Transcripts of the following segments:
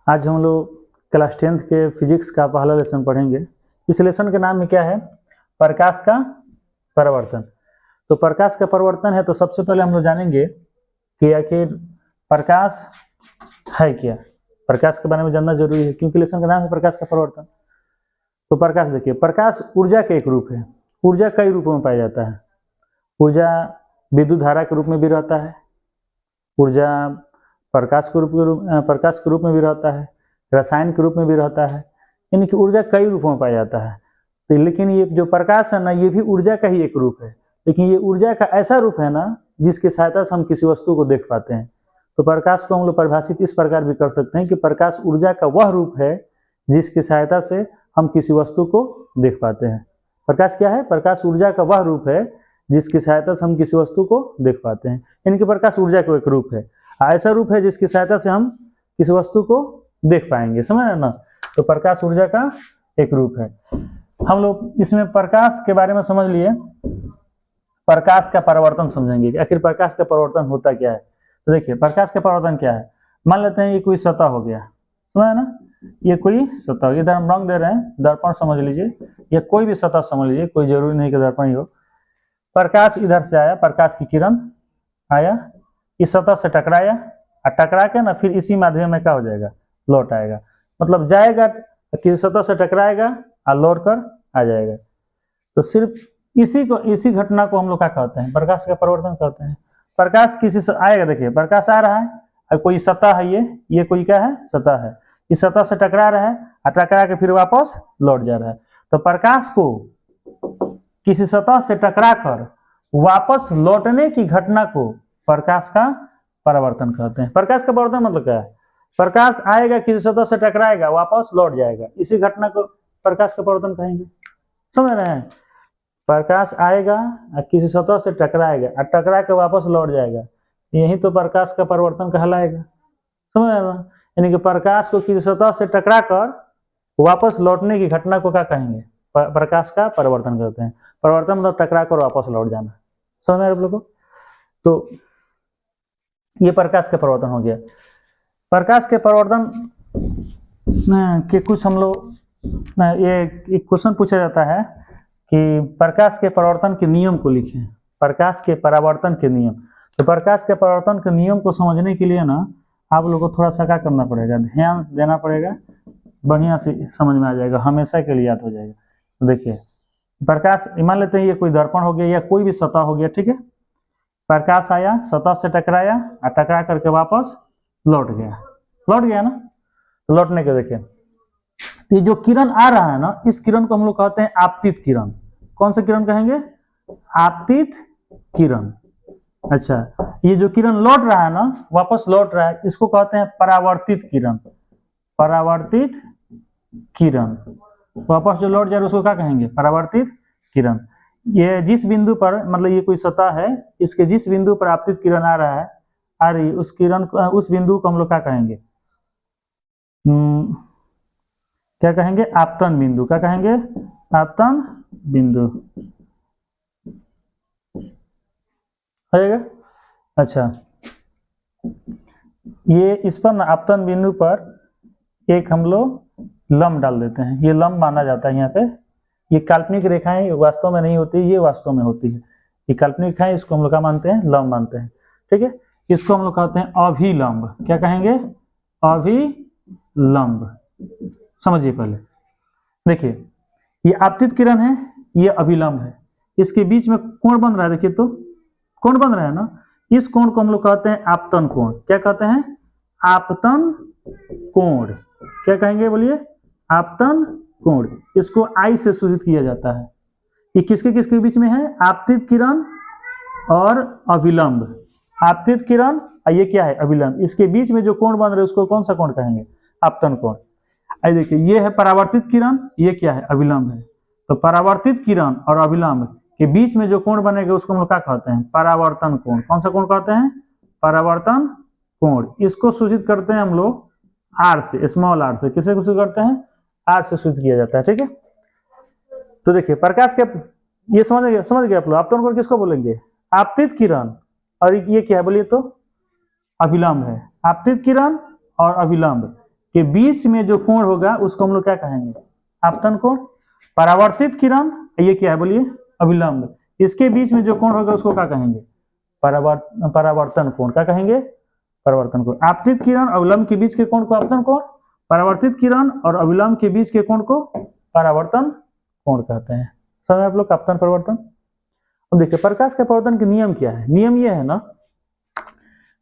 आज हम लोग क्लास 10th के फिजिक्स का पहला लेसन पढ़ेंगे। इस लेसन के नाम में क्या है? प्रकाश का परावर्तन। तो प्रकाश का परावर्तन है, तो सबसे पहले हम लोग जानेंगे कि आखिर प्रकाश है क्या। प्रकाश के बारे में जानना जरूरी है क्योंकि लेसन का नाम है प्रकाश का परावर्तन। तो प्रकाश देखिए, प्रकाश ऊर्जा का एक रूप है। ऊर्जा कई रूपों में पाया जाता है। ऊर्जा विद्युत धारा के रूप में भी रहता है, ऊर्जा प्रकाश के रूप में भी रहता है, रसायन के रूप में भी रहता है। यानी कि ऊर्जा कई रूपों में पाया जाता है। तो लेकिन ये जो प्रकाश है ना, ये भी ऊर्जा का ही एक रूप है, लेकिन ये ऊर्जा का ऐसा रूप है ना जिसकी सहायता से हम किसी वस्तु को देख पाते हैं। तो प्रकाश को हम लोग परिभाषित इस प्रकार भी कर सकते हैं कि प्रकाश ऊर्जा का वह रूप है जिसकी सहायता से हम किसी वस्तु को देख पाते हैं। प्रकाश क्या है? प्रकाश ऊर्जा का वह रूप है जिसकी सहायता से हम किसी वस्तु को देख पाते हैं। यानी कि प्रकाश ऊर्जा का एक रूप है, ऐसा रूप है जिसकी सहायता से हम किसी वस्तु को देख पाएंगे। समझ रहे ना? तो प्रकाश ऊर्जा का एक रूप है। हम लोग इसमें प्रकाश के बारे में समझ लिए, प्रकाश का परावर्तन समझेंगे कि आखिर प्रकाश का परावर्तन होता क्या है। तो देखिए, प्रकाश का परावर्तन क्या है। मान लेते हैं ये कोई सतह हो गया, समझ ना, ये कोई सतह, इधर हम रंग दे रहे हैं, दर्पण समझ लीजिए, या कोई भी सतह समझ लीजिए, कोई जरूरी नहीं कि दर्पण ही हो। प्रकाश इधर से आया, प्रकाश की किरण आया, इस सतह से टकराया, और टकरा के ना फिर इसी माध्यम में क्या हो जाएगा? लौट आएगा। मतलब जाएगा, किसी सतह से टकराएगा और लौट कर आ जाएगा। तो सिर्फ इसी घटना को हम लोग क्या कहते हैं? प्रकाश का परावर्तन कहते हैं। प्रकाश किसी से आएगा, देखिए प्रकाश आ रहा है और कोई सतह है, ये कोई क्या है? सतह है। इस सतह से टकरा रहा है और टकरा के फिर वापस लौट जा रहा है। तो प्रकाश को किसी सतह से टकरा कर वापस लौटने की घटना को प्रकाश का परावर्तन कहते हैं। प्रकाश का परावर्तन मतलब क्या है? प्रकाश आएगा, किसी सतह से टकराएगा, वापस लौट जाएगा, इसी घटना को प्रकाश का परावर्तन कहेंगे। समझ रहे हैं? प्रकाश आएगा और किसी सतह से टकराएगा और टकरा के वापस लौट जाएगा, यही तो प्रकाश का परावर्तन कहलाएगा। समझ रहे हैं? यानी कि प्रकाश को किसी सतह से टकरा कर वापस लौटने की घटना को क्या कहेंगे? प्रकाश का परावर्तन कहते हैं। परावर्तन मतलब टकरा कर वापस लौट जाना। समझ रहे हैं आप लोगों को? तो ये प्रकाश का परावर्तन हो गया। प्रकाश के परावर्तन के कुछ हम लोग ये एक क्वेश्चन पूछा जाता है कि प्रकाश के परावर्तन के नियम को लिखें। प्रकाश के परावर्तन के नियम। तो प्रकाश के परावर्तन के नियम को समझने के लिए ना आप लोगों को थोड़ा सा क्या करना पड़ेगा? ध्यान देना पड़ेगा, बढ़िया से समझ में आ जाएगा, हमेशा के लिए याद हो जाएगा। तो देखिए, प्रकाश मान लेते हैं ये कोई दर्पण हो गया या कोई भी सतह हो गया, ठीक है। प्रकाश आया, सतह से टकराया और टकरा करके वापस लौट गया ना। तो लौटने के देखिए, ये जो किरण आ रहा है ना, इस किरण को हम लोग कहते हैं आपतित किरण। कौन सा किरण कहेंगे? आपतित किरण। अच्छा, ये जो किरण लौट रहा है ना, वापस लौट रहा है, इसको कहते हैं परावर्तित किरण। परावर्तित किरण वापस जो लौट जा रहा है उसको क्या कहेंगे? परावर्तित किरण। ये जिस बिंदु पर, मतलब ये कोई सतह है, इसके जिस बिंदु पर आपतित किरण आ रहा है, आ रही, उस किरण को, उस बिंदु को हम लोग क्या कहेंगे? क्या कहेंगे? आपतन बिंदु। क्या कहेंगे? आपतन बिंदु। होगा? अच्छा, ये इस पर ना आपतन बिंदु पर एक हम लोग लंब डाल देते हैं। ये लंब माना जाता है यहाँ पे। ये काल्पनिक रेखाएं वास्तव में नहीं होती, ये वास्तव में होती है। ये काल्पनिक रेखाएं, इसको हम लोग क्या मानते हैं? लंब मानते हैं, ठीक है। इसको हम लोग कहते हैं अभिलंब। क्या कहेंगे? अभिलंब। समझिए पहले, देखिए ये आपतित किरण है, ये अभिलंब है, इसके बीच में कोण बन रहा है। देखिए तो कोण बन रहा है ना, इस कोण को हम लोग कहते हैं आपतन कोण। क्या कहते हैं? आपतन कोण। क्या कहेंगे? बोलिए। आपतन कोण। इसको आई से सूचित किया जाता है। ये किसके बीच में है? आपतित किरण और अभिलंब। आपतित किरण और ये क्या है? अभिलंब। इसके बीच में जो कोण बन रहा है उसको कौन सा कोण कहेंगे? आपतन कोण। आई देखिए, ये है परावर्तित किरण, ये क्या है? अभिलंब है। तो परावर्तित किरण और अभिलंब के बीच में जो कोण बनेगा उसको हम लोग क्या कहते हैं? परावर्तन कोण। कौन सा कोण कहते हैं? परावर्तन कोण। इसको सूचित करते हैं हम लोग आर से, स्मॉल आर से। किसे सूचित करते हैं? आर से सूचित किया जाता है, ठीक है। तो देखिए, प्रकाश के ये समझ गए आप लोग। आपतन कोण किसको बोलेंगे? आपतित किरण। और ये क्या है? बोलिए तो। अभिलंब है। आपतित किरण और अभिलंब, के बीच में जो कोण होगा उसको हम लोग क्या कहेंगे? आपतन कोण। परावर्तित किरण, ये क्या है बोलिए? अभिलंब। इसके बीच में जो कोण होगा उसको क्या कहेंगे? परावर्तन कोण। क्या कहेंगे? परावर्तन कोण। आपतित किरण अविलंब के बीच के कोण को आपतन कोण, परावर्तित किरण और अविलंब के बीच के कोण को परावर्तन कोण कहते हैं। समझ आप लोग आपतन परिवर्तन। अब देखिए प्रकाश के परिवर्तन के नियम क्या है। नियम ये है ना,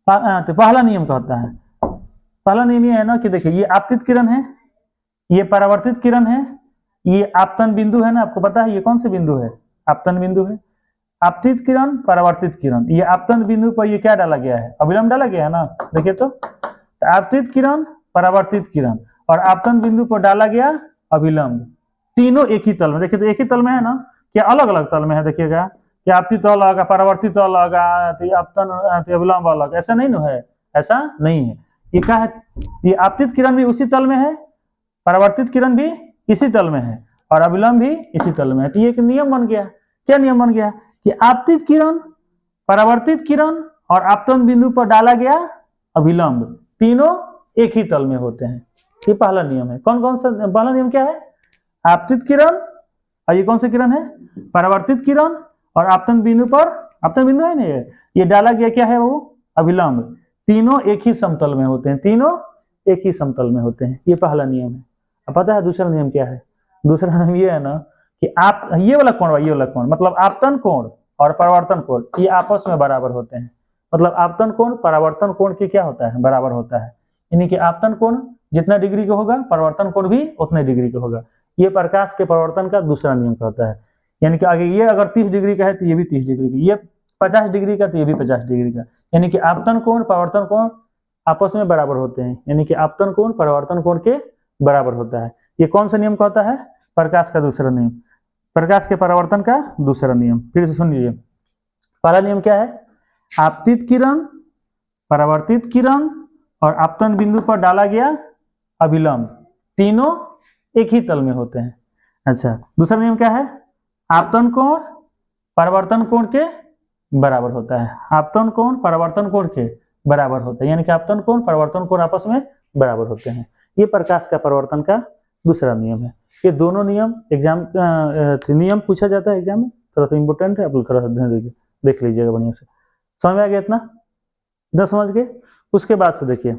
तो पहला नियम कहता है, पहला नियम ये है ना कि देखिए ये आपतित किरण है, ये परावर्तित किरण है, ये आपतन बिंदु है ना, आपको पता है ये कौन से बिंदु है? आपतन बिंदु है। आपतित किरण, परावर्तित किरण, ये आपतन बिंदु पर ये क्या डाला गया है? अविलंब डाला गया है ना। देखिए तो आपतित किरण, परावर्तित किरण और आपतन बिंदु पर डाला गया अविलंब, तीनों एक ही तल में। देखिए तो एक ही तल में है ना, क्या अलग अलग तल में है? देखिएगा कि आपतित अलग, परावर्तित अलग, आपतन अविलंब अलग, ऐसा नहीं ना है, ऐसा नहीं है। ये क्या है? ये आपतित किरण भी उसी तल में है, परावर्तित किरण भी इसी तल में है और अविलंब भी इसी तल में है। तो ये एक नियम बन गया। क्या नियम बन गया? कि आपतित किरण, परावर्तित किरण और आपतन बिंदु पर डाला गया अविलंब, तीनों एक ही तल में होते हैं। ये पहला नियम है। कौन कौन सा पहला नियम क्या है? आपतित किरण, और ये कौन सी किरण है? परावर्तित किरण और आपतन बिंदु पर, आपतन बिंदु है ना ये डाला गया क्या है? वो अविलंब, तीनों एक ही समतल में होते हैं, तीनों एक ही समतल में होते हैं। ये पहला नियम है। अब पता है दूसरा नियम क्या है? दूसरा नियम ये है ना कि आप ये वाला कोण, ये वाला कोण, मतलब आपतन कोण और परावर्तन कोण ये आपस में बराबर होते हैं। मतलब आपतन कोण परावर्तन कोण की क्या होता है? बराबर होता है। यानी कि आपतन कोण जितना डिग्री का होगा, परावर्तन कोण भी उतने डिग्री का होगा। ये प्रकाश के परावर्तन का दूसरा नियम कहता है। यानी कि आगे ये अगर 30 डिग्री का है तो ये भी 30 डिग्री का, ये 50 डिग्री का तो ये भी 50 डिग्री का। यानी कि आपतन कोण, परावर्तन कोण आपस में बराबर होते हैं। यानी कि आपतन कोण परावर्तन कोण के बराबर होता है। ये कौन सा नियम कहता है? प्रकाश का दूसरा नियम, प्रकाश के परावर्तन का दूसरा नियम। फिर से सुन लीजिए। पहला नियम क्या है? आपतित किरण, परावर्तित किरण और आपतन बिंदु पर डाला गया अभिलंब, तीनों एक ही तल में होते हैं। अच्छा, दूसरा नियम क्या है? आपतन कोण परावर्तन कोण के बराबर होता है। आपतन कोण परावर्तन कोण के बराबर होता है। यानी कि आपतन कोण परावर्तन कोण आपस में बराबर होते हैं। ये प्रकाश का परावर्तन का दूसरा नियम है। ये दोनों नियम एग्जाम नियम पूछा जाता है एग्जाम में, थोड़ा सा इंपोर्टेंट है, आप लोग थोड़ा सा ध्यान दीजिए, देख लीजिएगा बढ़िया से। समझ में आ गया इतना? इतना समझ गए? उसके बाद से देखिए,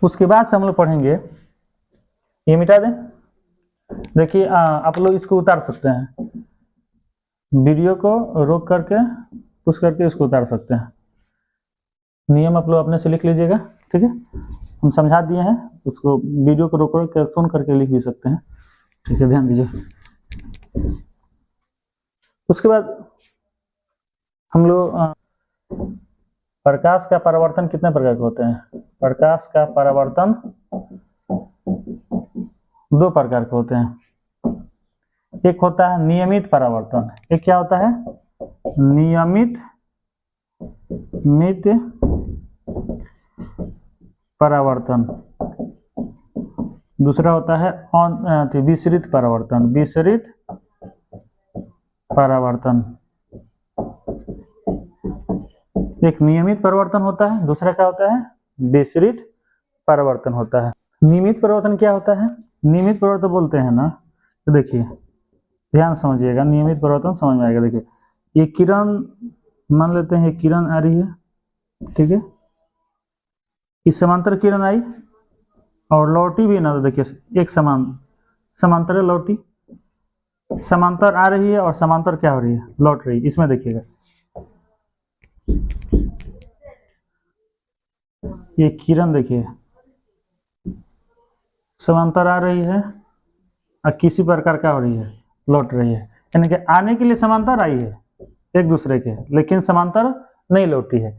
उसके बाद से हम लोग पढ़ेंगे, ये मिटा दें। देखिए आप लोग इसको उतार सकते हैं, वीडियो को रोक करके पुश करके इसको उतार सकते हैं। नियम आप लोग अपने से लिख लीजिएगा, ठीक है? हम समझा दिए हैं, उसको वीडियो को रोक कर सुन करके लिख भी सकते हैं, ठीक है? ध्यान दीजिए। उसके बाद हम लोग प्रकाश का परावर्तन कितने प्रकार के होते हैं? प्रकाश का परावर्तन 2 प्रकार के होते हैं। एक होता है नियमित परावर्तन। एक क्या होता है? नियमित परावर्तन। दूसरा होता है विसरित परावर्तन। विसरित परावर्तन, एक नियमित परिवर्तन होता है, दूसरा क्या होता है? विसरित परिवर्तन होता है। नियमित परिवर्तन क्या होता है? नियमित परिवर्तन बोलते हैं ना, तो देखिए ध्यान समझिएगा, नियमित परिवर्तन समझ में आएगा। देखिए ये किरण मान लेते हैं, किरण आ रही है, ठीक है? इस समांतर किरण आई और लौटी भी ना, तो देखिए एक समांतर लौटी, समांतर आ रही है और समांतर क्या हो रही है? लौट रही है। इसमें देखिएगा ये किरण देखिए समांतर आ रही है और किसी प्रकार क्या हो रही है? लौट रही है। यानी कि आने के लिए समांतर आई है एक दूसरे के, लेकिन समांतर नहीं लौटी है।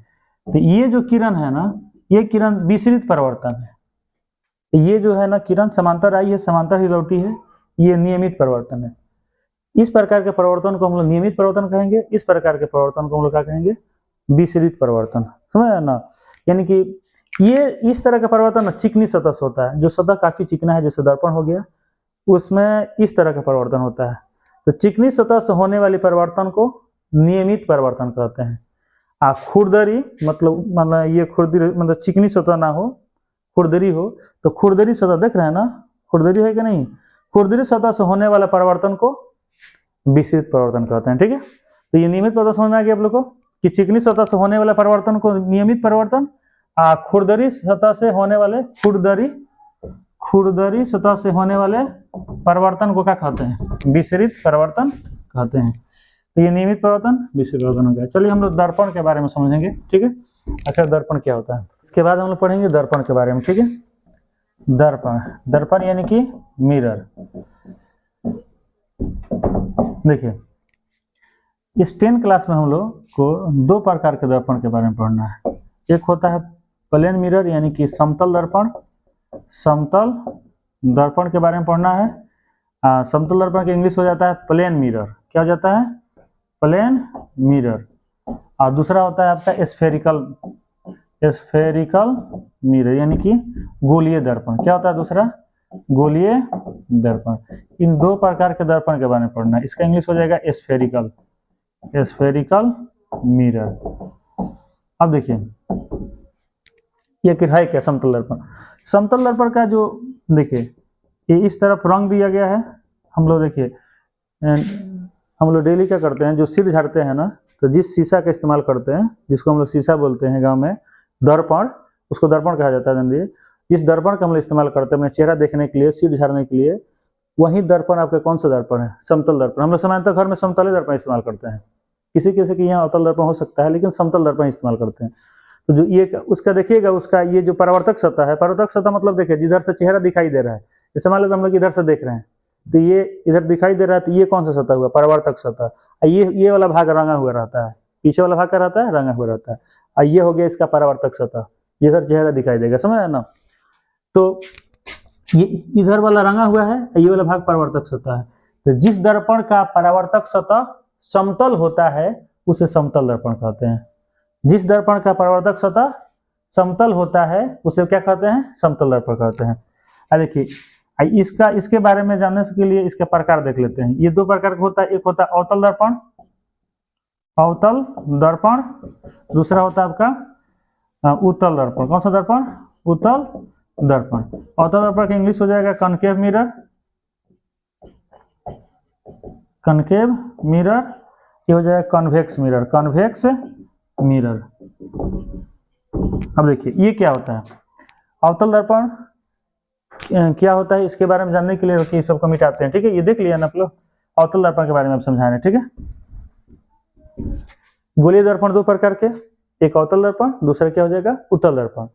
तो ये जो किरण है ना, ये किरण विसरित परिवर्तन है। ये जो है ना किरण समांतर आई है, समांतर ही लौटी है, ये नियमित परिवर्तन है। इस प्रकार के परिवर्तन को हम लोग नियमित परिवर्तन कहेंगे, इस प्रकार के परिवर्तन को हम लोग क्या कहेंगे? विसरित परिवर्तन। समझ ना? यानी कि ये इस तरह का परिवर्तन चिकनी सतह से होता है, जो सतह काफी चिकना है, जैसे दर्पण हो गया, उसमें इस तरह का परिवर्तन होता है। तो चिकनी सतह से होने वाले परिवर्तन को नियमित परिवर्तन कहते हैं। खुरदरी मतलब ये खुरदरी मतलब चिकनी सतह ना हो खुरदरी हो, तो खुरदरी सतह देख रहे हैं ना, खुरदरी है कि नहीं, खुरदरी सतह से होने वाला परिवर्तन को विसरित परिवर्तन कहते हैं। ठीक है, तो ये नियमित परिवर्तन समझ में आ गया आप लोग को कि चिकनी सतह से होने वाले परिवर्तन को नियमित परिवर्तन, खुरदरी सतह से होने वाले खुरदरी सतह से होने वाले परिवर्तन को क्या कहते हैं, विसरित परिवर्तन कहते हैं। तो ये नियमित परिवर्तन, विसरित परिवर्तन हो गया। चलिए हम लोग दर्पण के बारे में समझेंगे। ठीक है, अच्छा दर्पण क्या होता है, इसके बाद हम लोग पढ़ेंगे दर्पण के बारे में। ठीक है, दर्पण यानी कि मिरर। देखिए इस 10 क्लास में हम लोग को 2 प्रकार के दर्पण के बारे में पढ़ना है। एक होता है प्लेन मिरर यानी कि समतल दर्पण, समतल दर्पण के बारे में पढ़ना है। समतल दर्पण की इंग्लिश हो जाता है प्लेन मिरर। क्या हो जाता है, प्लेन मिरर। और दूसरा होता है आपका स्फेरिकल मिरर यानी कि गोलीय दर्पण। क्या होता है दूसरा, गोलीय दर्पण। इन 2 प्रकार के दर्पण के बारे में पढ़ना है। इसका इंग्लिश हो जाएगा स्फेरिकल मिरर। अब देखिए ये है क्या समतल दर्पण। समतल दर्पण का जो देखिए ये इस तरफ रंग दिया गया है। हम लोग देखिए हम लोग डेली क्या करते हैं, जो सिर झाड़ते हैं ना, तो जिस शीशा का इस्तेमाल करते हैं, जिसको हम लोग शीशा बोलते हैं गांव में, दर्पण, उसको दर्पण कहा जाता है। जानिए इस दर्पण का हम लोग इस्तेमाल करते हैं अपने चेहरा देखने के लिए, सिर झाड़ने के लिए। वही दर्पण आपका कौन सा दर्पण है, समतल दर्पण। हम लोग सामान्यतः घर में समतल दर्पण इस्तेमाल करते हैं। किसी किसी के यहाँ अवतल दर्पण हो सकता है, लेकिन समतल दर्पण इस्तेमाल करते हैं। तो जो ये उसका देखिएगा, उसका ये जो परावर्तक सतह है, परावर्तक सतह मतलब देखिए जिधर से चेहरा दिखाई दे रहा है, जैसे मान लो हम लोग इधर से देख रहे हैं, तो ये इधर दिखाई दे रहा है, तो ये कौन सा सतह हुआ, परावर्तक सतह। ये वाला भाग रंगा हुआ रहता है, पीछे वाला भाग क्या रहता है, रंगा हुआ रहता है। और ये हो गया इसका परावर्तक सतह, इधर चेहरा दिखाई देगा, समझ ना। तो ये इधर वाला रंगा हुआ है, ये वाला भाग परावर्तक सतह है। तो जिस दर्पण का परावर्तक सतह समतल होता है उसे समतल दर्पण कहते हैं। जिस दर्पण का परावर्तक सतह समतल होता है उसे क्या कहते हैं, समतल दर्पण कहते हैं। देखिए इसके बारे में जानने के लिए इसके प्रकार देख लेते हैं। ये 2 प्रकार का होता है, एक होता है अवतल दर्पण, अवतल दर्पण, दूसरा होता है आपका उत्तल दर्पण। कौन सा दर्पण, उत्तल दर्पण। अवतल दर्पण का इंग्लिश हो जाएगा कनकेव मिरर, कनकेव मिरर। ये हो जाएगा कन्वेक्स मिरर, कन्वेक्स मिरर। अब देखिए ये क्या होता है, अवतल दर्पण क्या होता है, इसके बारे में जानने के लिए ये सबको मिटाते हैं। ठीक है, ये देख लिया ना आप लोग, अवतल दर्पण के बारे में आप समझा रहे हैं। ठीक है, गोलीय दर्पण 2 प्रकार के, एक अवतल दर्पण, दूसरा क्या हो जाएगा उत्तल दर्पण।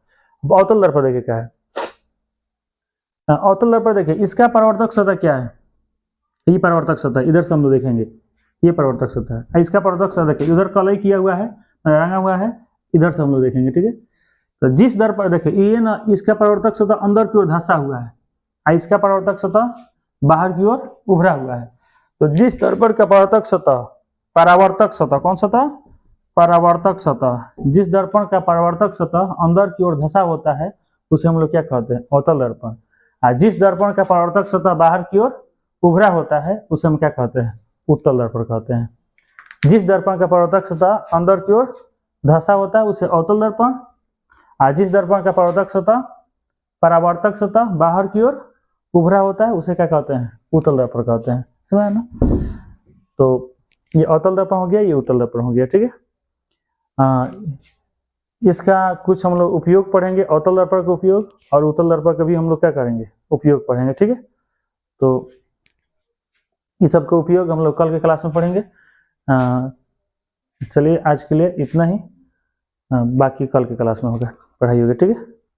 अवतल दर्पण देखिए क्या है, अवतल दर्पण देखिए इसका परावर्तक सतह क्या है, ये परावर्तक सतह, इधर से हम लोग देखेंगे ये परावर्तक सतह है। इसका परावर्तक सतह देखिए उधर कलई किया हुआ है, रंगा हुआ है, इधर से हम लोग देखेंगे। ठीक है, तो जिस दर्पण देखिए ये ना, इसका परावर्तक सतह अंदर की ओर धंसा हुआ है, इसका परावर्तक सतह बाहर की ओर उभरा हुआ है। तो जिस दर्पण का परावर्तक सतह, परावर्तक सतह, कौन सतह, परावर्तक सतह, जिस दर्पण का परावर्तक सतह अंदर की ओर धंसा होता है उसे हम लोग क्या कहते हैं, अवतल दर्पण। जिस दर्पण का परावर्तक सतह बाहर की ओर उभरा होता है उसे हम क्या कहते हैं, उत्तल दर्पण कहते हैं। जिस दर्पण का परावर्तक सतह अंदर की ओर धंसा होता है उसे अवतल दर्पण, जिस दर्पण का परावर्तक सतह बाहर की ओर उभरा होता है उसे क्या कहते हैं, उत्तल दर्पण कहते हैं। समझा ना। तो ये अवतल दर्पण हो गया, ये उत्तल दर्पण हो गया। ठीक है, इसका कुछ हम लोग उपयोग पढ़ेंगे, अवतल दर्पण का उपयोग, और उत्तल दर्पण का भी हम लोग क्या करेंगे, उपयोग पढ़ेंगे। ठीक है, तो इस सब का उपयोग हम लोग कल के क्लास में पढ़ेंगे। चलिए आज के लिए इतना ही, बाकी कल के क्लास में होगा, पढ़ाई होगी। ठीक है।